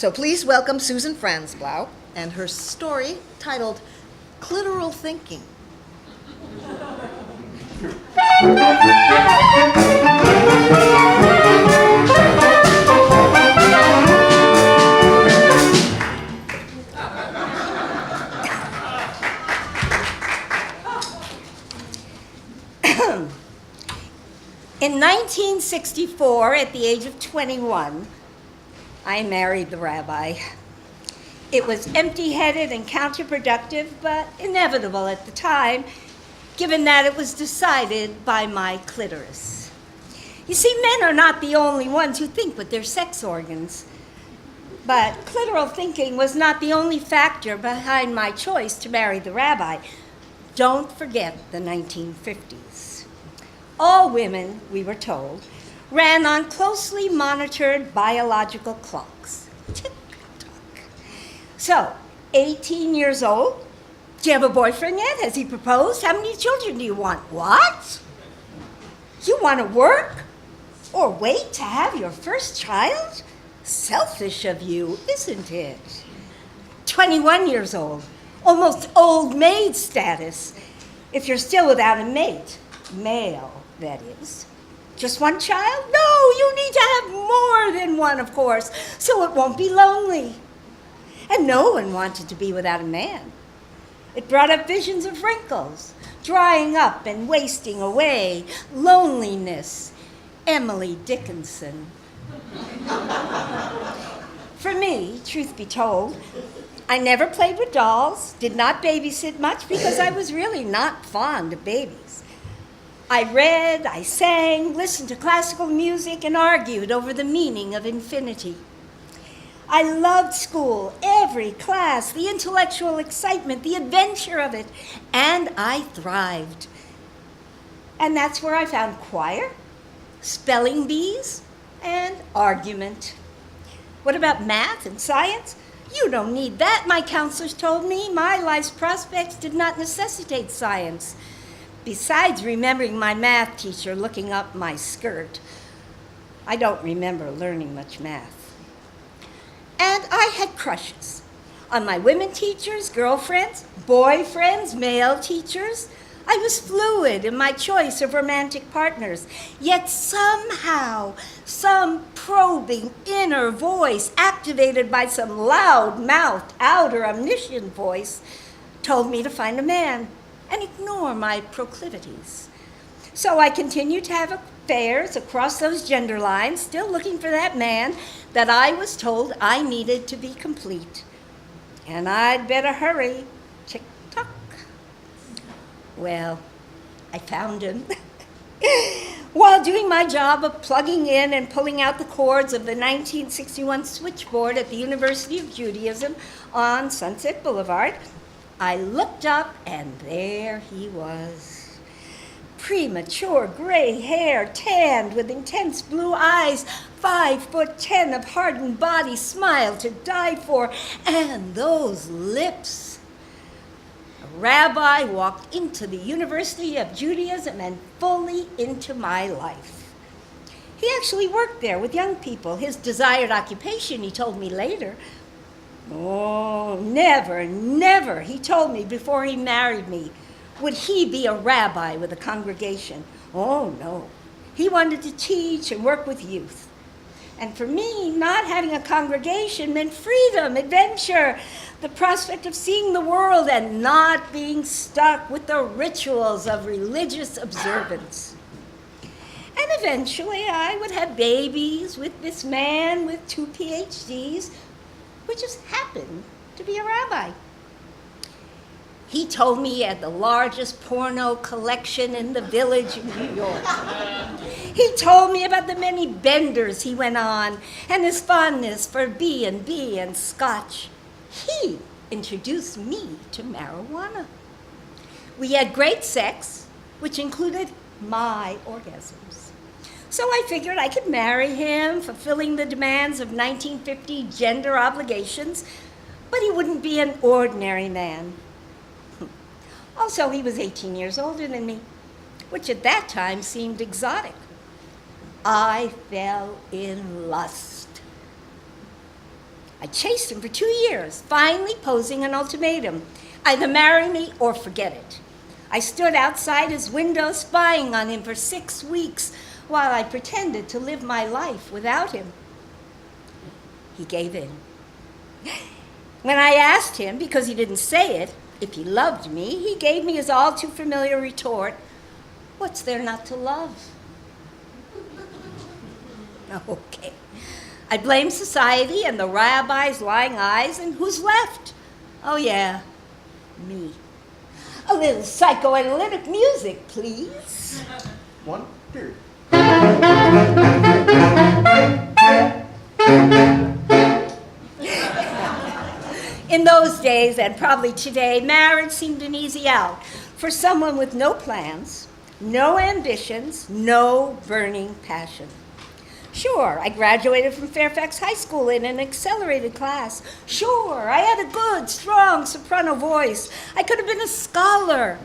So please welcome Susan Franzblau and her story titled Clitoral Thinking. In 1964, at the age of 21, I married the rabbi. It was empty-headed and counterproductive, but inevitable at the time, given that it was decided by my clitoris. You see, men are not the only ones who think with their sex organs, but clitoral thinking was not the only factor behind my choice to marry the rabbi. Don't forget the 1950s. All women, we were told, ran on closely monitored biological clocks. Tick-tock. So, 18 years old, do you have a boyfriend yet? Has he proposed? How many children do you want? What? You want to work? Or wait to have your first child? Selfish of you, isn't it? 21 years old, almost old maid status, if you're still without a mate, male, that is. Just one child? No, you need to have more than one, of course, so it won't be lonely. And no one wanted to be without a man. It brought up visions of wrinkles, drying up and wasting away, loneliness, Emily Dickinson. For me, truth be told, I never played with dolls, did not babysit much because I was really not fond of babies. I read, I sang, listened to classical music, and argued over the meaning of infinity. I loved school, every class, the intellectual excitement, the adventure of it, and I thrived. And that's where I found choir, spelling bees, and argument. What about math and science? You don't need that, my counselors told me. My life's prospects did not necessitate science. Besides remembering my math teacher looking up my skirt, I don't remember learning much math. And I had crushes on my women teachers, girlfriends, boyfriends, male teachers. I was fluid in my choice of romantic partners, yet somehow, some probing inner voice activated by some loud-mouthed, outer omniscient voice told me to find a man and ignore my proclivities. So I continued to have affairs across those gender lines, still looking for that man that I was told I needed to be complete. And I'd better hurry. Tick-tock. Well, I found him. While doing my job of plugging in and pulling out the cords of the 1961 switchboard at the University of Judaism on Sunset Boulevard, I looked up, and there he was. Premature gray hair, tanned with intense blue eyes, 5'10" of hardened body, smile to die for, and those lips. A rabbi walked into the University of Judaism and fully into my life. He actually worked there with young people, his desired occupation, he told me later. Oh, never, never, he told me before he married me, would he be a rabbi with a congregation. Oh, no. He wanted to teach and work with youth. And for me, not having a congregation meant freedom, adventure, the prospect of seeing the world and not being stuck with the rituals of religious observance. And eventually, I would have babies with this man with 2 PhDs, who just happened to be a rabbi. He told me he had the largest porno collection in the village of New York. He told me about the many benders he went on and his fondness for B&B and scotch. He introduced me to marijuana. We had great sex, which included my orgasms. So I figured I could marry him, fulfilling the demands of 1950 gender obligations, but he wouldn't be an ordinary man. Also, he was 18 years older than me, which at that time seemed exotic. I fell in lust. I chased him for 2 years, finally posing an ultimatum: either marry me or forget it. I stood outside his window spying on him for 6 weeks while I pretended to live my life without him. He gave in. When I asked him, because he didn't say it, if he loved me, he gave me his all too familiar retort: "What's there not to love?" Okay. I blamed society and the rabbi's lying eyes, and who's left? Oh yeah, me. A little psychoanalytic music, please. 1, 2. In those days, and probably today, marriage seemed an easy out for someone with no plans, no ambitions, no burning passion. Sure, I graduated from Fairfax High School in an accelerated class. Sure, I had a good, strong soprano voice. I could have been a scholar,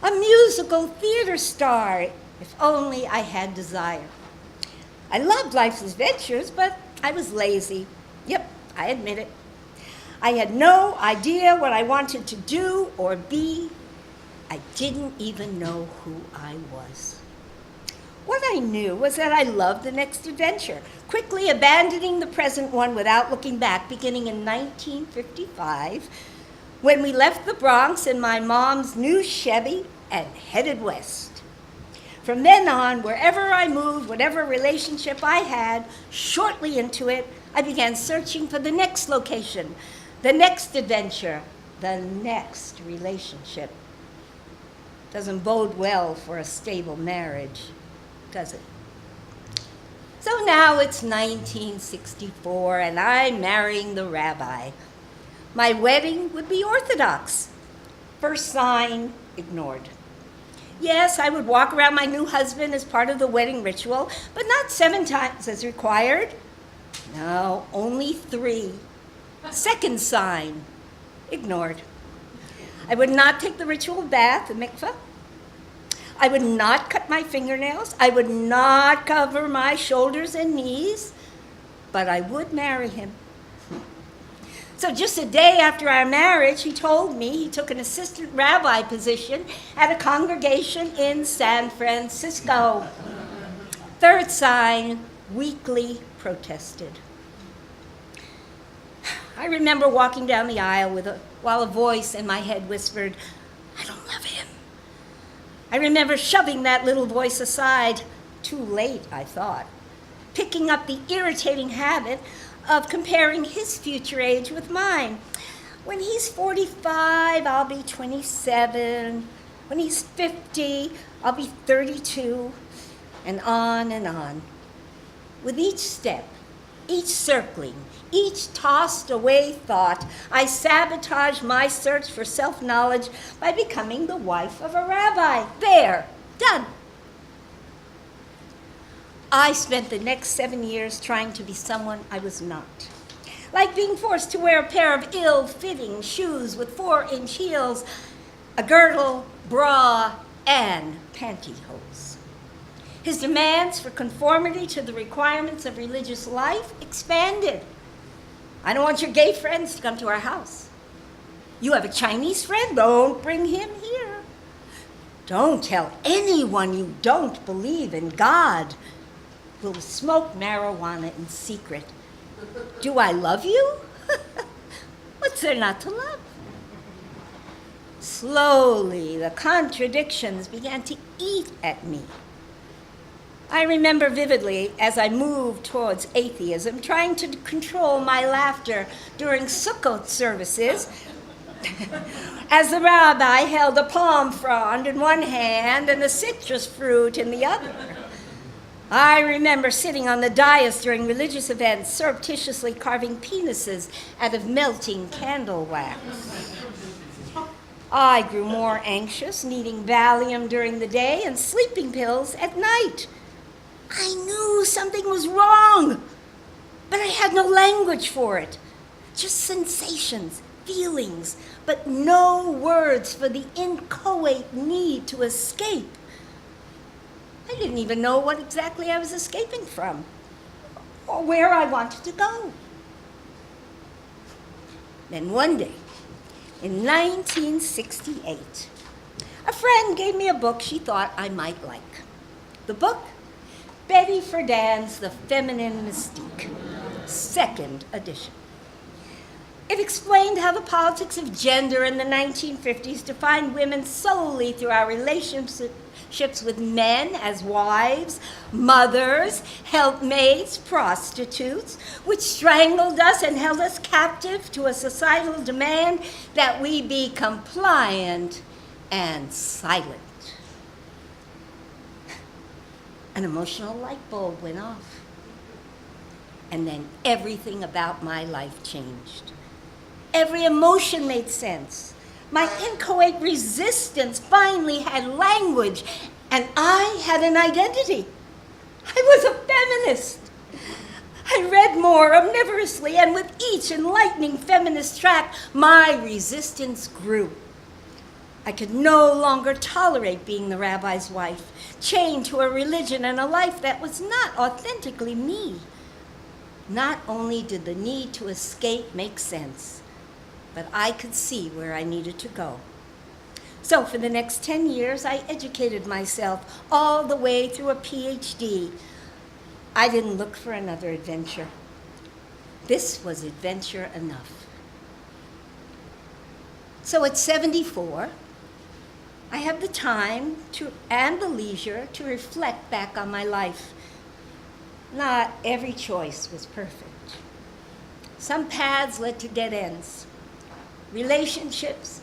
a musical theater star, if only I had desire. I loved life's adventures, but I was lazy. Yep, I admit it. I had no idea what I wanted to do or be. I didn't even know who I was. What I knew was that I loved the next adventure, quickly abandoning the present one without looking back, beginning in 1955, when we left the Bronx in my mom's new Chevy and headed west. From then on, wherever I moved, whatever relationship I had, shortly into it, I began searching for the next location, the next adventure, the next relationship. Doesn't bode well for a stable marriage, does it? So now it's 1964, and I'm marrying the rabbi. My wedding would be Orthodox. First sign, ignored. Yes, I would walk around my new husband as part of the wedding ritual, but not 7 times as required. No, only 3. Second sign, ignored. I would not take the ritual bath, the mikveh. I would not cut my fingernails. I would not cover my shoulders and knees, but I would marry him. So just a day after our marriage, he told me he took an assistant rabbi position at a congregation in San Francisco. Third sign, weakly protested. I remember walking down the aisle while a voice in my head whispered, "I don't love him." I remember shoving that little voice aside, too late, I thought, picking up the irritating habit of comparing his future age with mine. When he's 45, I'll be 27. When he's 50, I'll be 32, and on and on. With each step, each circling, each tossed away thought, I sabotaged my search for self-knowledge by becoming the wife of a rabbi. There, done. I spent the next 7 years trying to be someone I was not. Like being forced to wear a pair of ill-fitting shoes with 4-inch heels, a girdle, bra, and pantyhose. His demands for conformity to the requirements of religious life expanded. I don't want your gay friends to come to our house. You have a Chinese friend? Don't bring him here. Don't tell anyone you don't believe in God. We'll smoke marijuana in secret. Do I love you? What's there not to love? Slowly, the contradictions began to eat at me. I remember vividly, as I moved towards atheism, trying to control my laughter during Sukkot services, as the rabbi held a palm frond in one hand and a citrus fruit in the other. I remember sitting on the dais during religious events, surreptitiously carving penises out of melting candle wax. I grew more anxious, needing Valium during the day and sleeping pills at night. I knew something was wrong, but I had no language for it. Just sensations, feelings, but no words for the inchoate need to escape. I didn't even know what exactly I was escaping from, or where I wanted to go. Then one day, in 1968, a friend gave me a book she thought I might like. The book, Betty Friedan's The Feminine Mystique, second edition. It explained how the politics of gender in the 1950s defined women solely through our relationships with men as wives, mothers, helpmates, prostitutes, which strangled us and held us captive to a societal demand that we be compliant and silent. An emotional light bulb went off, and then everything about my life changed. Every emotion made sense. My inchoate resistance finally had language, and I had an identity. I was a feminist. I read more omnivorously, and with each enlightening feminist tract, my resistance grew. I could no longer tolerate being the rabbi's wife, chained to a religion and a life that was not authentically me. Not only did the need to escape make sense, but I could see where I needed to go. So for the next 10 years, I educated myself all the way through a PhD. I didn't look for another adventure. This was adventure enough. So at 74, I have the time and the leisure to reflect back on my life. Not every choice was perfect. Some paths led to dead ends. Relationships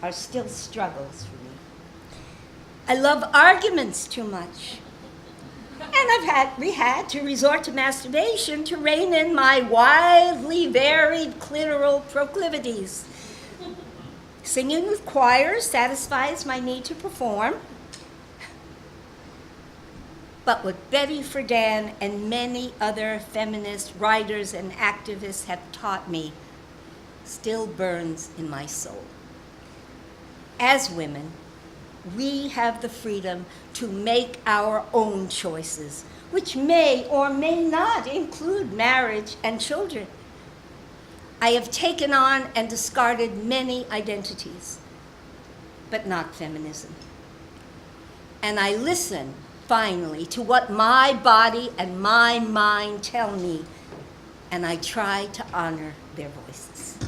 are still struggles for me. I love arguments too much. And we had to resort to masturbation to rein in my wildly varied clitoral proclivities. Singing with choirs satisfies my need to perform. But what Betty Friedan and many other feminist writers and activists have taught me still burns in my soul. As women, we have the freedom to make our own choices, which may or may not include marriage and children. I have taken on and discarded many identities, but not feminism. And I listen, finally, to what my body and my mind tell me, and I try to honor their voices.